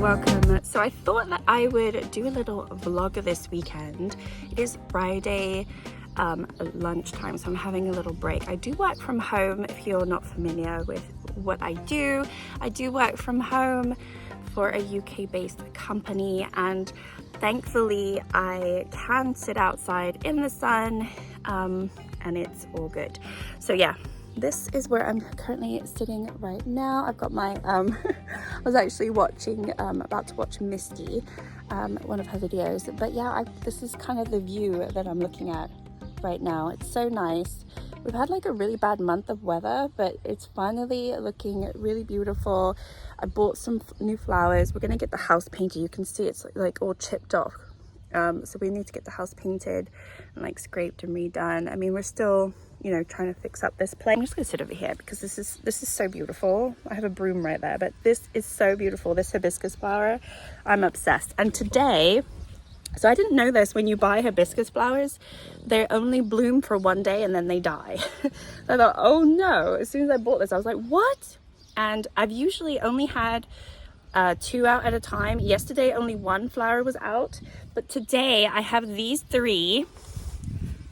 welcome. So I thought that I would do a little vlog this weekend. It is Friday lunchtime, so I'm having a little break. I do work from home. If you're not familiar with what I do work from home for a UK-based company, and thankfully I can sit outside in the sun and it's all good. So yeah, this is where I'm currently sitting right now. I've got my I was actually watching about to watch Misty, one of her videos, but yeah, this is kind of the view that I'm looking at right now. It's so nice. We've had like a really bad month of weather, but it's finally looking really beautiful. I bought some new flowers. We're gonna get the house painted. You can see it's like all chipped off, so we need to get the house painted and like scraped and redone. I mean, we're still, you know, trying to fix up this place. I'm just gonna sit over here because this is so beautiful. I have a broom right there, but this is so beautiful. This hibiscus flower, I'm obsessed. And today, so I didn't know this, when you buy hibiscus flowers, they only bloom for one day and then they die. I thought, oh no, as soon as I bought this, I was like, what? And I've usually only had 2 out at a time. Yesterday, only 1 flower was out, but today I have these 3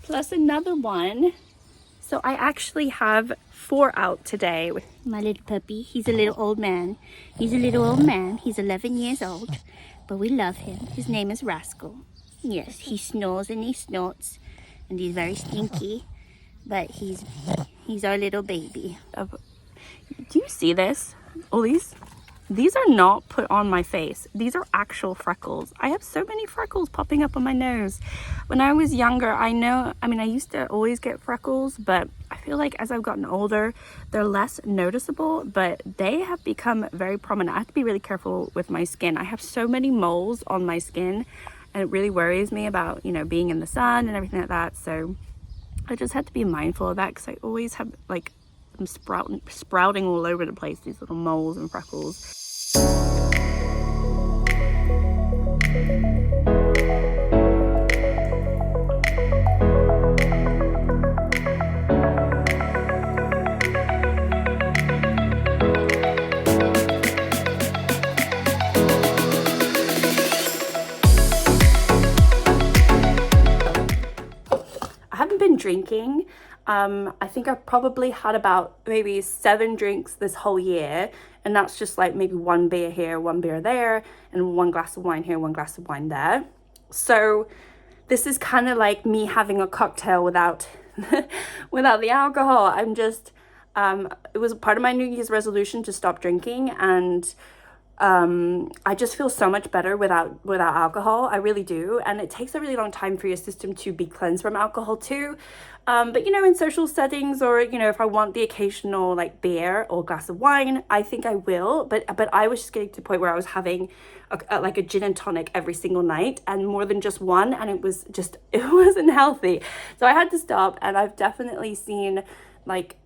plus another one. So I actually have 4 out today with my little puppy. He's a little old man. He's 11 years old, but we love him. His name is Rascal. Yes, he snores and he snorts, and he's very stinky, but he's our little baby. Do you see this? All these are not put on my face. These are actual freckles. I have so many freckles popping up on my nose. When I was younger, I used to always get freckles, but I feel like as I've gotten older, they're less noticeable, but they have become very prominent. I have to be really careful with my skin. I have so many moles on my skin, and it really worries me about, you know, being in the sun and everything like that. So I just had to be mindful of that, because I always have like, I'm sprouting all over the place, these little moles and freckles. I haven't been drinking. I think I've probably had about maybe 7 drinks this whole year, and that's just like maybe 1 beer here, 1 beer there, and 1 glass of wine here, 1 glass of wine there. So this is kind of like me having a cocktail without without the alcohol. I'm just it was part of my New Year's resolution to stop drinking, and I just feel so much better without alcohol. I really do. And it takes a really long time for your system to be cleansed from alcohol too. But you know, in social settings, or you know, if I want the occasional like beer or glass of wine, I think I will. But I was just getting to the point where I was having like a gin and tonic every single night, and more than just one, and it wasn't healthy. So I had to stop, and I've definitely seen like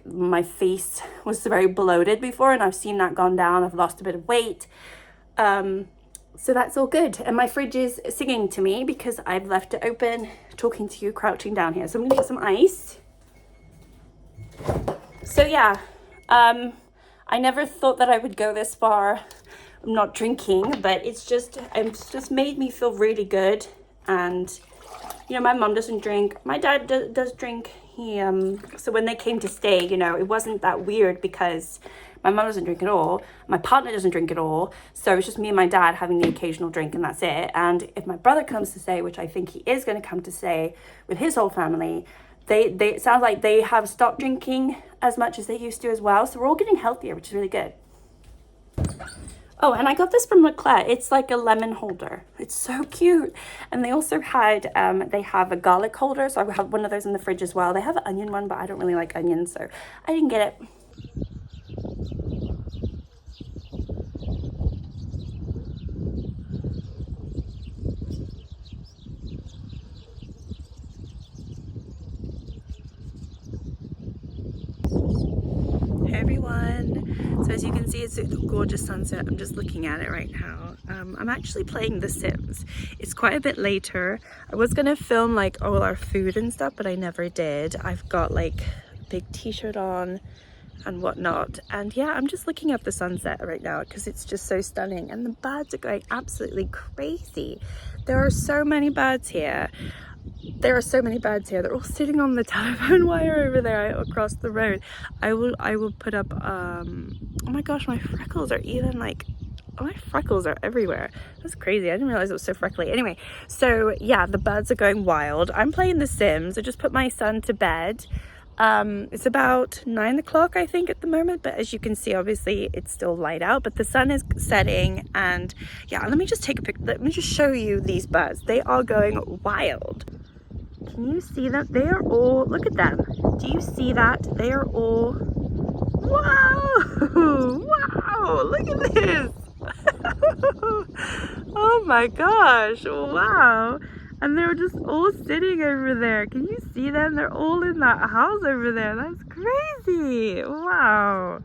my face was very bloated before, and I've seen that gone down. I've lost a bit of weight, so that's all good. And my fridge is singing to me because I've left it open, talking to you crouching down here. So I'm gonna get some ice. So yeah, I never thought that I would go this far. I'm not drinking, but it's just made me feel really good. And you know, my mom doesn't drink, my dad does drink. So when they came to stay, you know, it wasn't that weird because my mom doesn't drink at all, my partner doesn't drink at all, so it's just me and my dad having the occasional drink, and that's it. And if my brother comes to stay, which I think he is going to come to stay with his whole family, they it sounds like they have stopped drinking as much as they used to as well, so we're all getting healthier, which is really good. Oh, and I got this from Leclerc. It's like a lemon holder. It's so cute. And they also had, they have a garlic holder. So I have one of those in the fridge as well. They have an onion one, but I don't really like onions, so I didn't get it. Hey everyone. So as you can see, it's a gorgeous sunset. I'm just looking at it right now. I'm actually playing The Sims. It's quite a bit later. I was gonna film like all our food and stuff, but I never did. I've got like a big t-shirt on, and whatnot. And yeah, I'm just looking at the sunset right now because it's just so stunning, and the birds are going absolutely crazy. There are so many birds here. They're all sitting on the telephone wire over there across the road. I will put up oh my gosh, my freckles are even like, oh, my freckles are everywhere. That's crazy. I didn't realize it was so freckly. Anyway, so yeah, the birds are going wild. I'm playing The Sims. I just put my son to bed. It's about 9 o'clock, I think, at the moment, but as you can see, obviously it's still light out, but the sun is setting. And yeah, let me just take a picture. Let me just show you these birds. They are going wild. Can you see them? They are all, look at them. Do you see that? They are all, wow, wow, look at this. Oh my gosh, wow. And they're just all sitting over there. Can you see them? They're all in that house over there. That's crazy. Wow.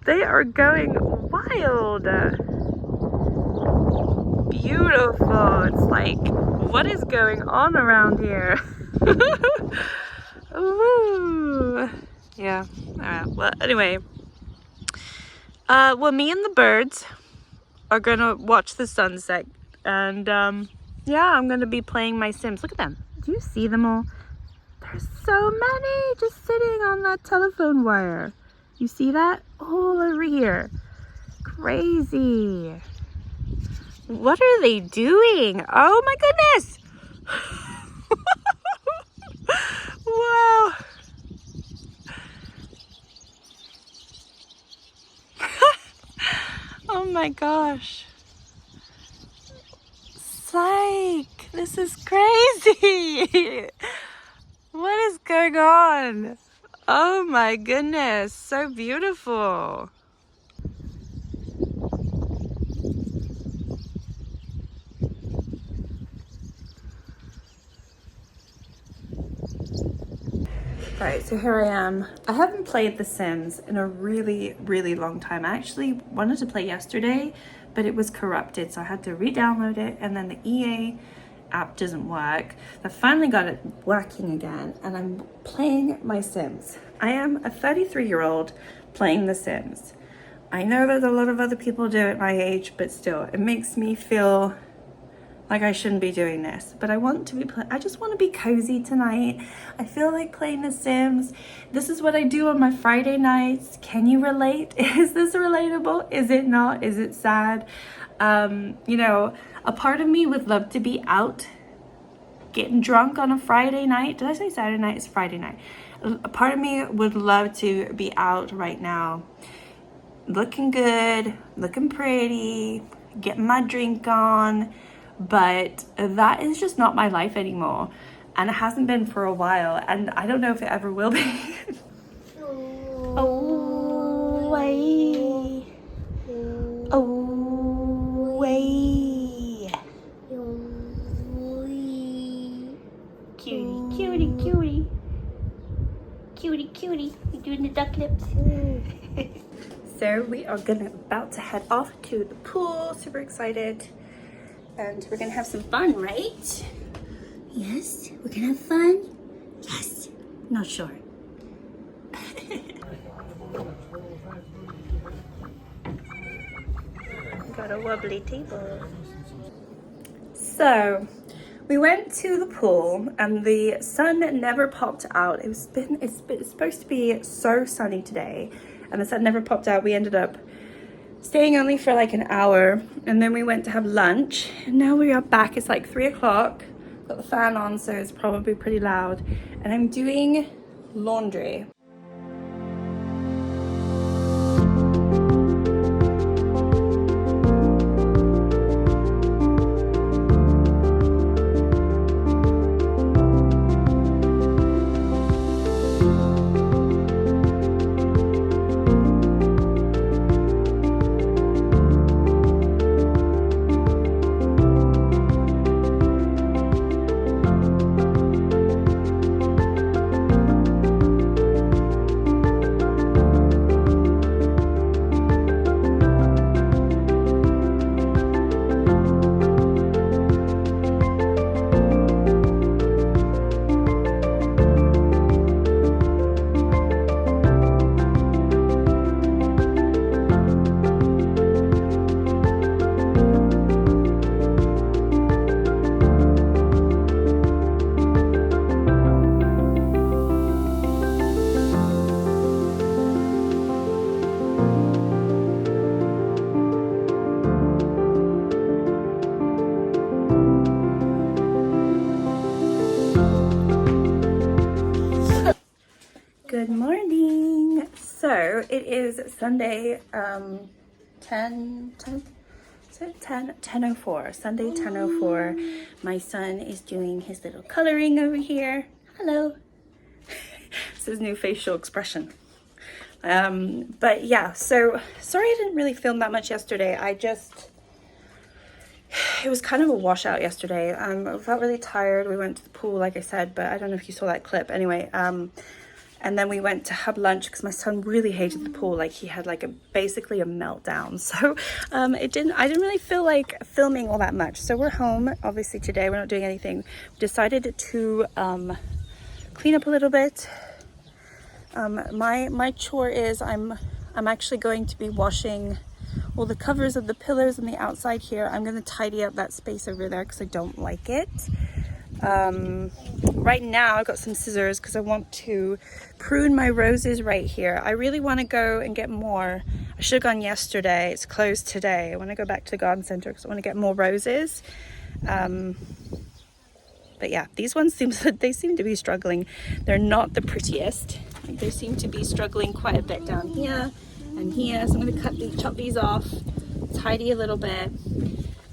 They are going wild. Beautiful. It's like, what is going on around here? Woo. Yeah. All right. Well, anyway. Well, me and the birds are gonna watch the sunset, and yeah, I'm gonna be playing my Sims. Look at them. Do you see them all? There's so many just sitting on that telephone wire. You see that? All over here. Crazy. What are they doing? Oh my goodness. Wow. Oh my gosh. Psych, this is crazy. What is going on? Oh my goodness, so beautiful. Right, so here I am. I haven't played The Sims in a really, really long time. I actually wanted to play yesterday, but it was corrupted, so I had to re-download it, and then the EA app doesn't work. I finally got it working again, and I'm playing my Sims. I am a 33-year-old playing The Sims. I know there's a lot of other people do it my age, but still, it makes me feel like I shouldn't be doing this, but I want to be I just want to be cozy tonight. I feel like playing The Sims. This is what I do on my Friday nights. Can you relate? Is this relatable? Is it not? Is it sad? You know, a part of me would love to be out getting drunk on a Friday night. Did I say Saturday night? It's Friday night. A part of me would love to be out right now, looking good, looking pretty, getting my drink on. But that is just not my life anymore, and it hasn't been for a while, and I don't know if it ever will be. Oh, way. Oh, way. Cutie, cutie, cutie. Cutie, cutie. You're doing the duck lips. So we are about to head off to the pool. Super excited. And we're gonna have some fun, right? Yes, we're gonna have fun. Yes, not sure. Got a wobbly table. So we went to the pool, and the sun never popped out. It's supposed to be so sunny today, and the sun never popped out. We ended up staying only for like an hour, and then we went to have lunch, and now we are back. It's like 3 o'clock. Got the fan on, so it's probably pretty loud, and I'm doing laundry. So it is Sunday, 10:04, Sunday 10:04. My son is doing his little coloring over here. Hello. It's his new facial expression. But yeah, so sorry I didn't really film that much yesterday. It was kind of a washout yesterday. I felt really tired. We went to the pool, like I said, but I don't know if you saw that clip. Anyway, and then we went to have lunch because my son really hated the pool. Like he had like basically a meltdown. So I didn't really feel like filming all that much. So we're home. Obviously today we're not doing anything. We decided to clean up a little bit. My chore is I'm actually going to be washing all the covers of the pillars on the outside here. I'm going to tidy up that space over there because I don't like it. Right now I've got some scissors because I want to prune my roses right here. I really want to go and get more. I should have gone yesterday. It's closed today. I want to go back to the garden center because I want to get more roses. But yeah, these ones seem to be struggling. They're not the prettiest. They seem to be struggling quite a bit down here and here. So I'm going to chop these off, tidy a little bit.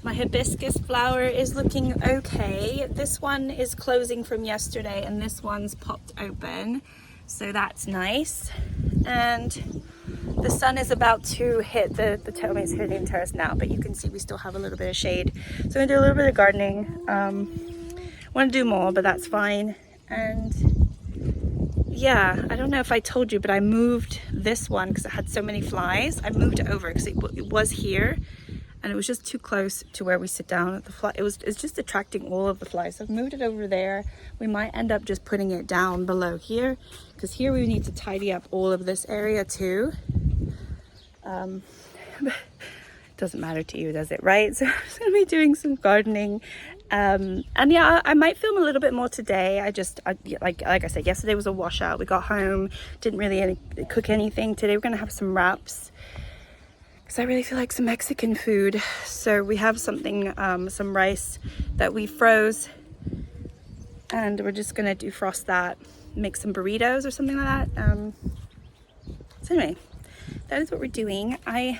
My hibiscus flower is looking okay. This one is closing from yesterday and this one's popped open. So that's nice. And the sun is about to hit the terrace now, but you can see we still have a little bit of shade. So I'm going to do a little bit of gardening. Want to do more, but that's fine. And yeah, I don't know if I told you, but I moved this one because it had so many flies. I moved it over because it was here and it was just too close to where we sit down at the fly. It's just attracting all of the flies. So I've moved it over there. We might end up just putting it down below here because here we need to tidy up all of this area too. Doesn't matter to you, does it? Right? So I'm just going to be doing some gardening. And yeah, I might film a little bit more today. Like I said, yesterday was a washout. We got home, didn't really cook anything. Today we're gonna have some wraps because I really feel like some Mexican food. So we have something, some rice that we froze, and we're just gonna defrost that, make some burritos or something like that. So anyway, that is what we're doing. I'm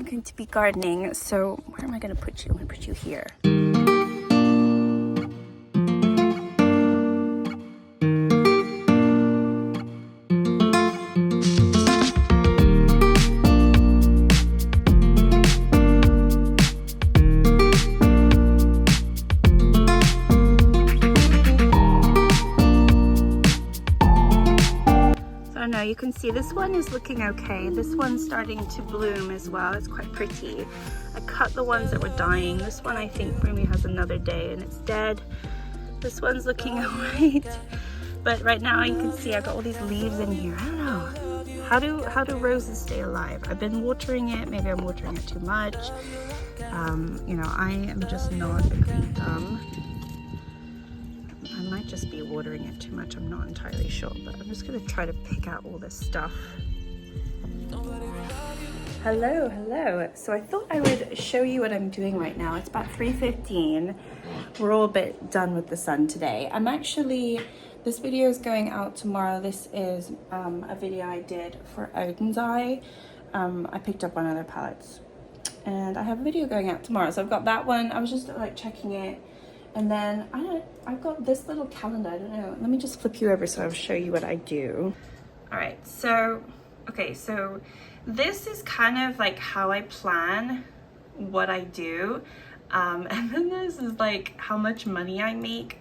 going to be gardening. So where am I gonna put you? I'm gonna put you here. You can see this one is looking okay. This one's starting to bloom as well. It's quite pretty. I cut the ones that were dying. This one I think maybe has another day and it's dead. This one's looking alright. But right now you can see I've got all these leaves in here. I don't know. How do roses stay alive? I've been watering it. Maybe I'm watering it too much. You know, I am just not a green thumb. I might just be watering it too much, I'm not entirely sure, but I'm just going to try to pick out all this stuff. Hello. So I thought I would show you what I'm doing right now. It's about 3:15. We're all a bit done with the sun today. This video is going out tomorrow. This is a video I did for Odin's Eye. I picked up on other palettes and I have a video going out tomorrow. So I've got that one. I was just like checking it. And then I've got this little calendar. I don't know. Let me just flip you over so I'll show you what I do. All right. So, okay. So this is kind of like how I plan what I do. And then this is like how much money I make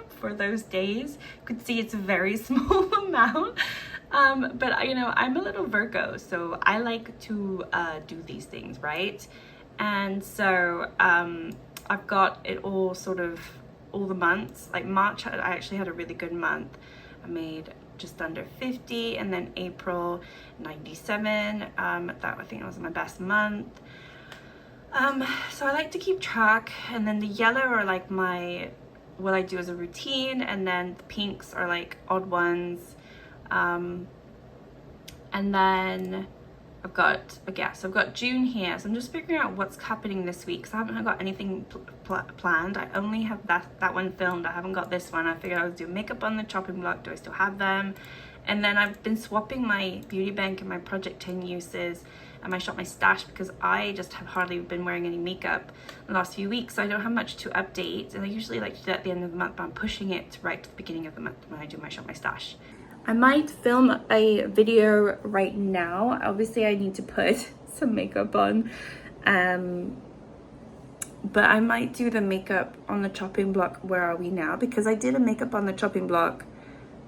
for those days. You can see it's a very small amount. But you know, I'm a little Virgo, so I like to do these things, right? And so, I've got it all sort of all the months. Like March, I actually had a really good month. I made just under 50, and then April 97. That I think it was my best month. So I like to keep track, and then the yellow are like what I do as a routine, and then the pinks are like odd ones. And then I've got June here, so I'm just figuring out what's happening this week, because I haven't got anything planned. I only have that one filmed. I haven't got this one. I figured I would do makeup on the chopping block. Do I still have them? And then I've been swapping my beauty bank and my Project 10 uses and my Shop My Stash, because I just have hardly been wearing any makeup the last few weeks, so I don't have much to update, and I usually like to do that at the end of the month, but I'm pushing it right to the beginning of the month when I do my Shop My Stash. I might film a video right now. Obviously I need to put some makeup on, but I might do the makeup on the chopping block. Where are we now? Because I did a makeup on the chopping block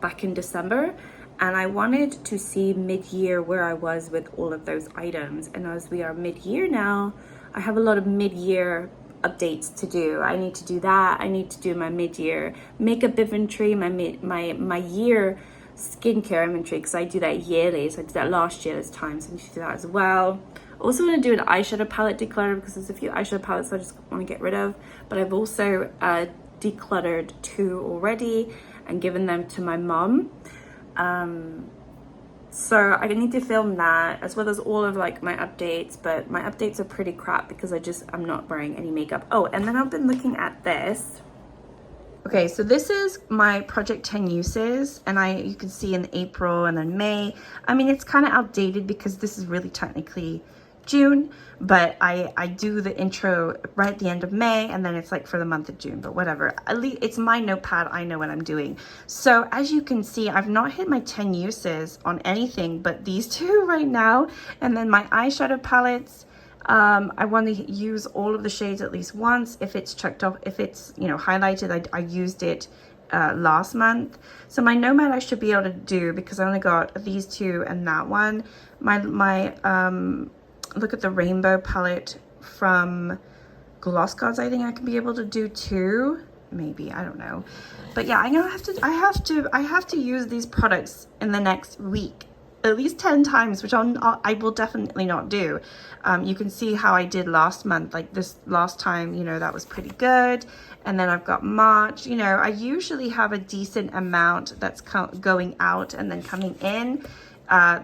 back in December, and I wanted to see mid-year where I was with all of those items. And as we are mid-year now, I have a lot of mid-year updates to do. I need to do that. I need to do my mid-year makeup inventory, my year skincare inventory, because I do that yearly. So I did that last year this time, so I need to do that as well. Also want to do an eyeshadow palette declutter, because there's a few eyeshadow palettes I just want to get rid of, but I've also decluttered 2 already and given them to my mom. So I need to film that, as well as all of like my updates, but my updates are pretty crap because I'm not wearing any makeup. Oh, and then I've been looking at this. Okay, so this is my Project 10 uses, and you can see in April and then May. I mean, it's kind of outdated because this is really technically June, but I do the intro right at the end of May, and then it's like for the month of June, but whatever. At least it's my notepad. I know what I'm doing. So as you can see, I've not hit my 10 uses on anything but these 2 right now. And then my eyeshadow palettes, I want to use all of the shades at least once. If it's checked off, if it's, you know, highlighted, I used it last month. So my Nomad I should be able to do, because I only got these 2 and that one. My look at the rainbow palette from Gloss Gods, I think I can be able to do 2, maybe, I don't know. But yeah, I have to use these products in the next week at least 10 times, which I will definitely not do. You can see how I did last month, like this last time, you know, that was pretty good. And then I've got March. You know, I usually have a decent amount that's going out and then coming in.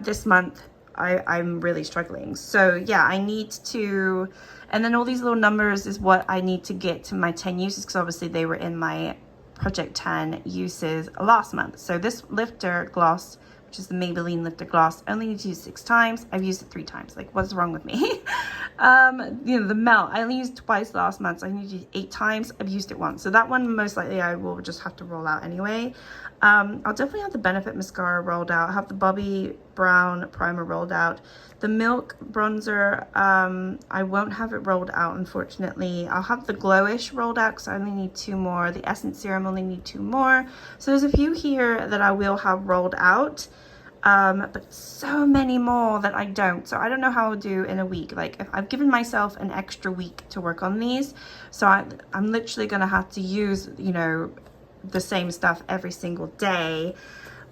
This month I'm really struggling. So yeah, I need to, and then all these little numbers is what I need to get to my 10 uses, because obviously they were in my Project 10 uses last month. So this lifter gloss, which is the Maybelline lifter gloss, I only need to use 6 times. I've used it 3 times. Like, what's wrong with me? You know, the melt, I only used twice last month, so I need to use 8 times. I've used it once. So that one, most likely I will just have to roll out anyway. I'll definitely have the Benefit mascara rolled out. I have the Bobbi Brown primer rolled out. The Milk bronzer, I won't have it rolled out, unfortunately. I'll have the Glowish rolled out because I only need 2 more. The Essence serum only need 2 more. So there's a few here that I will have rolled out, but so many more that I don't. So I don't know how I'll do in a week. Like, if I've given myself an extra week to work on these, so I'm literally gonna have to use, you know, the same stuff every single day.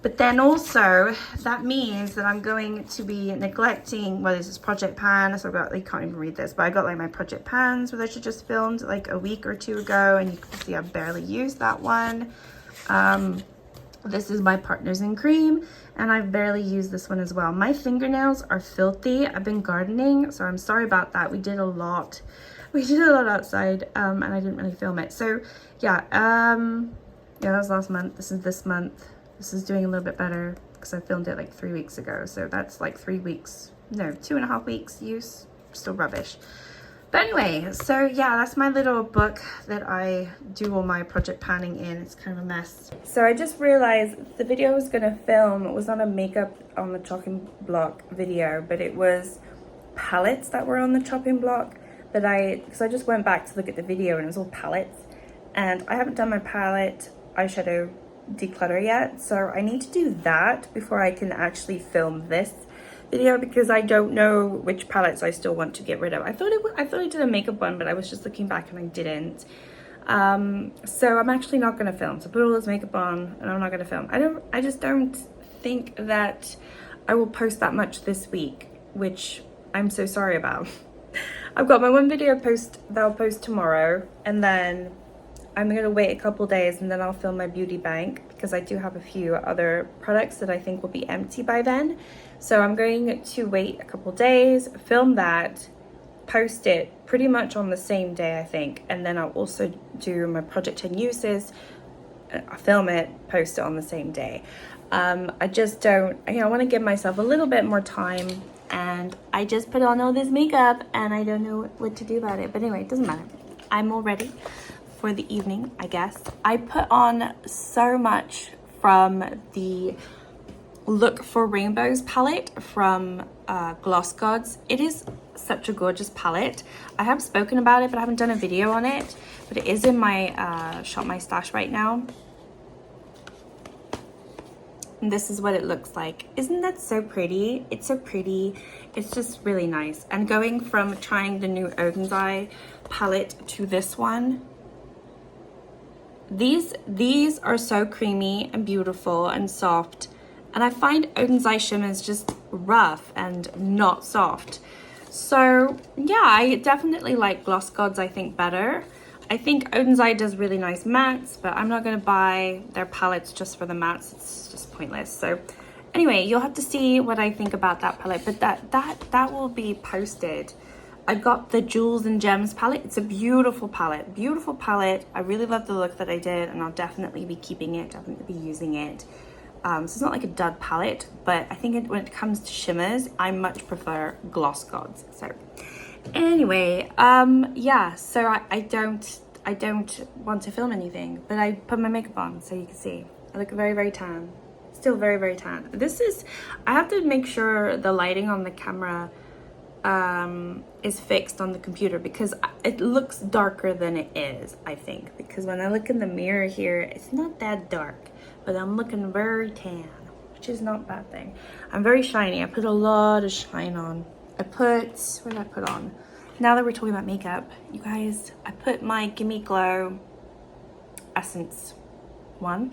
But then also that means that I'm going to be neglecting, well, this is Project Pan, so I've got, you can't even read this, but I got like my Project Pans, which I just filmed like a week or 2 ago, and you can see I barely used that one. This is my Partners in Cream, and I've barely used this one as well. My fingernails are filthy. I've been gardening, so I'm sorry about that. We did a lot outside, and I didn't really film it. So yeah, yeah, that was last month. This is this month. This is doing a little bit better because I filmed it like 3 weeks ago. So that's like 3 weeks, no, 2.5 weeks use, still rubbish. But anyway, so yeah, that's my little book that I do all my project panning in. It's kind of a mess. So I just realized the video I was gonna film was not a makeup on the chopping block video, but it was palettes that were on the chopping block that because I just went back to look at the video and it was all palettes. And I haven't done my palette eyeshadow declutter yet, so I need to do that before I can actually film this video, because I don't know which palettes I still want to get rid of. I thought I did a makeup one, but I was just looking back and I didn't. So I'm actually not going to film. So put all this makeup on and I'm not going to film. I just don't think that I will post that much this week, which I'm so sorry about. I've got my one video that I'll post tomorrow, and then I'm going to wait a couple days and then I'll film my beauty bank, because I do have a few other products that I think will be empty by then. So I'm going to wait a couple days, film that, post it pretty much on the same day, I think. And then I'll also do my project 10 uses, film it, post it on the same day. I just don't, I want to give myself a little bit more time, and I just put on all this makeup and I don't know what to do about it. But anyway, it doesn't matter. I'm all ready for the evening, I guess. I put on so much from the Look for Rainbows palette from Gloss Gods. It is such a gorgeous palette. I have spoken about it, but I haven't done a video on it. But it is in my Shop My Stash right now. And this is what it looks like. Isn't that so pretty? It's so pretty. It's just really nice. And going from trying the new Eye palette to this one, these are so creamy and beautiful and soft. And I find Eye shimmers just rough and not soft. So yeah, I definitely like Gloss Gods, I think, better. I think Eye does really nice mattes, but I'm not going to buy their palettes just for the mattes. It's just pointless. So anyway, you'll have to see what I think about that palette, but that will be posted. I got the Jewels and Gems palette. It's a beautiful palette. Beautiful palette. I really love the look that I did, and I'll definitely be keeping it, definitely be using it. So it's not like a dud palette, but I think when it comes to shimmers, I much prefer Gloss Gods. So anyway, yeah, so I don't want to film anything, but I put my makeup on so you can see. I look very, very tan. Still very, very tan. I have to make sure the lighting on the camera is fixed on the computer, because it looks darker than it is, I think, because when I look in the mirror here, it's not that dark, but I'm looking very tan, which is not a bad thing. I'm very shiny. I put a lot of shine on. What did I put on? Now that we're talking about makeup, you guys, I put my Gimme Glow Essence one,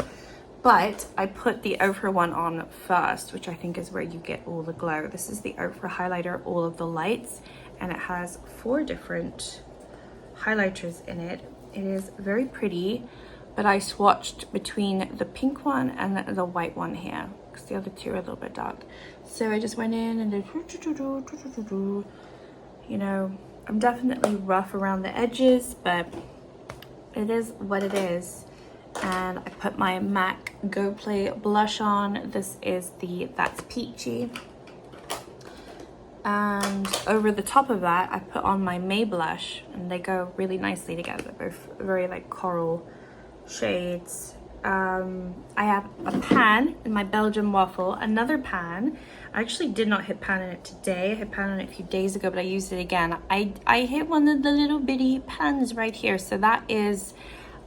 but I put the Ofra one on first, which I think is where you get all the glow. This is the Ofra highlighter, all of the lights, and it has 4 different highlighters in it. It is very pretty, but I swatched between the pink one and the white one here, because the other two are a little bit dark. So I just went in and did, you know, I'm definitely rough around the edges, but it is what it is. And I put my MAC Go Play blush on. This is That's Peachy. And over the top of that, I put on my May blush, and they go really nicely together. Both very like coral shades. I have a pan in my Belgian waffle, another pan. I actually did not hit pan in it today. I hit pan in it a few days ago, but I used it again. I hit one of the little bitty pans right here. So that is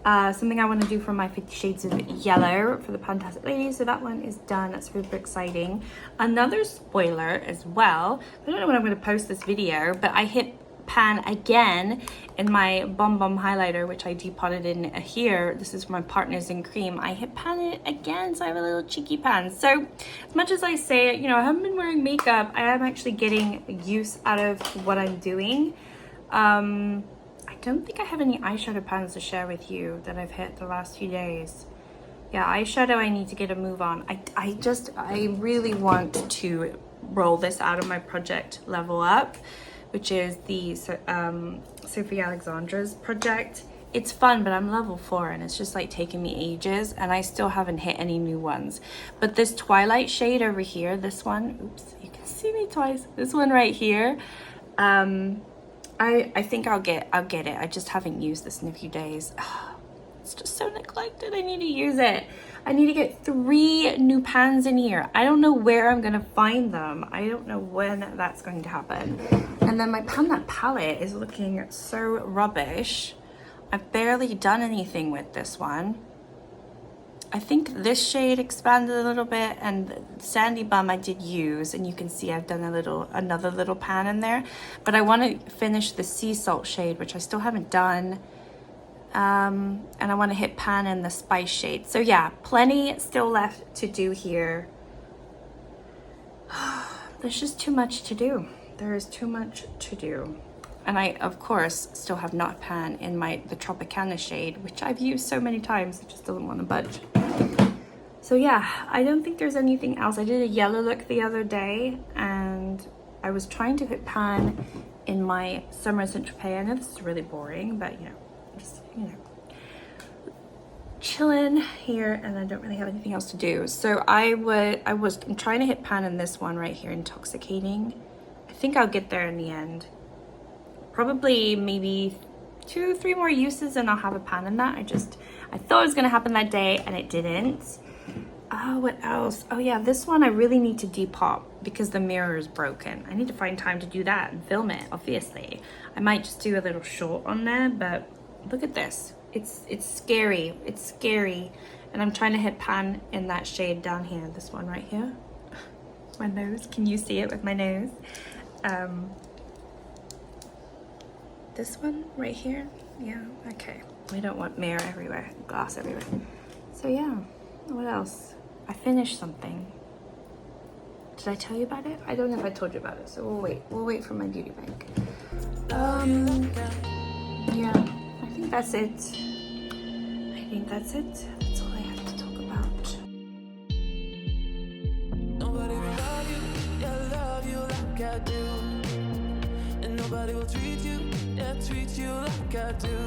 something I want to do for my 50 Shades of Yellow for the Fantastic Lady. So that one is done. That's super exciting. Another spoiler as well. I don't know when I'm going to post this video, but I hit pan again in my Bomb Bomb highlighter, which I depotted in here. This is my Partners in Cream. I hit pan it again, so I have a little cheeky pan. So as much as I say, you know, I haven't been wearing makeup, I am actually getting use out of what I'm doing. I don't think I have any eyeshadow pans to share with you that I've hit the last few days. Yeah, eyeshadow I need to get a move on. I really want to roll this out of my project Level Up, which is the Sophie Alexandra's project. It's fun, but I'm level 4 and it's just like taking me ages, and I still haven't hit any new ones. But this Twilight shade over here, this one, oops, you can see me twice. This one right here, I think I'll get it. I just haven't used this in a few days. It's just so neglected. I need to use it. I need to get 3 new pans in here. I don't know where I'm gonna find them. I don't know when that's going to happen. And then my Pan That palette is looking so rubbish. I've barely done anything with this one. I think this shade expanded a little bit, and Sandy Bum I did use, and you can see I've done another little pan in there. But I want to finish the Sea Salt shade, which I still haven't done. And I want to hit pan in the Spice shade. So yeah, plenty still left to do here. There's just too much to do. There is too much to do. And I, of course, still have not pan in the Tropicana shade, which I've used so many times. I just don't want to budge. So yeah, I don't think there's anything else. I did a yellow look the other day and I was trying to hit pan in my summer Saint-Tropez. I know this is really boring, but you know, just, you know, chilling here, and I don't really have anything else to do. So I'm trying to hit pan in this one right here, Intoxicating. I think I'll get there in the end. Probably maybe 2-3 more uses and I'll have a pan in that. I thought it was gonna happen that day and it didn't. Oh, what else? Oh yeah, this one I really need to depop because the mirror is broken. I need to find time to do that and film it, obviously. I might just do a little short on there, but look at this. It's scary. It's scary. And I'm trying to hit pan in that shade down here, this one right here. My nose, can you see it with my nose? This one right here. Yeah, okay. We don't want mirror everywhere, glass everywhere. So yeah, what else? I finished something. Did I tell you about it? I don't know if I told you about it, so we'll wait for my beauty bank. Yeah, I think that's it. That's all I have to talk about. Nobody will love you, yeah, love you like I do. And nobody will treat you, yeah, treat you like I do.